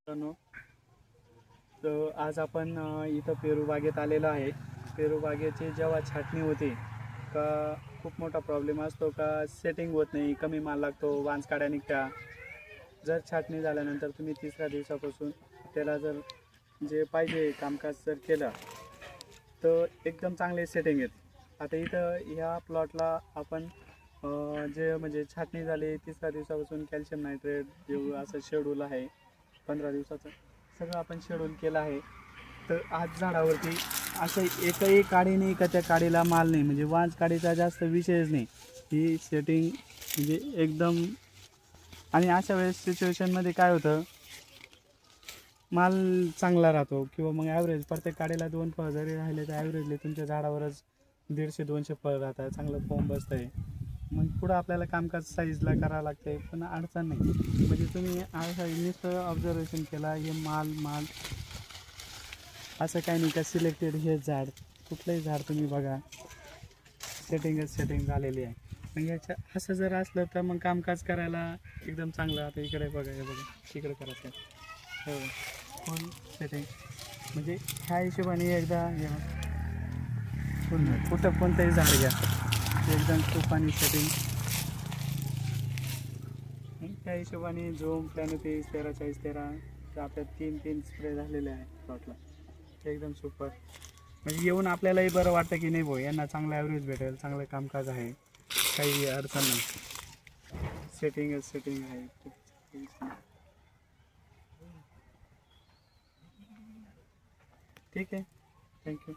मित्रांनो, तर आज आपण इथं पेरू बागेत आलेलो आहे. पेरू बागेची जेव्हा छाटणी होते का खूप मोठा प्रॉब्लेम असतो का सेटिंग होत नाही, कमी माल लागतो, वांस काड्या निघत्या. जर छाटणी झाल्यानंतर तुम्ही तिसऱ्या दिवसापासून त्याला जर जे पाहिजे कामकाज जर केलं तर एकदम चांगले सेटिंग येते. आता इथं ह्या प्लॉटला आपण जे म्हणजे छाटणी झाली तिसऱ्या दिवसापासून कॅल्शियम नायट्रेट जे असं शेड्यूल आहे 15 दिवसाचं सगळं आपण शेड्यूल केलं आहे. तर आज झाडावरती असं एकही काडी नाही का त्या काडीला माल नाही, म्हणजे वांस काडीचा जास्त विषयच नाही. ही सेटिंग म्हणजे एकदम. आणि अशा वेळेस सिच्युएशनमध्ये काय होतं, माल चांगला राहतो किंवा मग ॲव्हरेज प्रत्येक काडीला 2 फळ जरी राहिले तर ॲव्हरेजली तुमच्या झाडावरच 150-200 फळ राहतात, चांगलं फॉर्म बसतं आहे. मग पुढं आपल्याला कामकाज साईजला करावं लागते, पण अडचण नाही. म्हणजे तुम्ही नुसतं ऑब्झर्वेशन केला हे माल असं काही नाही का सिलेक्टेड हे झाड कुठलंही झाड तुम्ही बघा सेटिंग झालेली आहे. मग याच्या असं जर असलं तर मग कामकाज करायला एकदम चांगलं. आता इकडे बघा, हे बघा तिकडे करायचं हो फुल सेटिंग. म्हणजे ह्या हिशोबाने एकदा कुठं कोणतंही झाड घ्या एकदम खूप आणि सेटिंग. त्या हिशोबाने झोम प्लॅनोपिस 13-40-13 तर आपल्या 3 स्प्रे झालेले आहे प्लॉटला, एकदम सुपर. म्हणजे येऊन आपल्यालाही बरं वाटतं की नाही भाऊ यांना चांगलं ॲव्हरेज भेटेल, चांगलं कामकाज आहे, काही अडचण नाही. सेटिंग आहे. ठीक आहे, थँक्यू.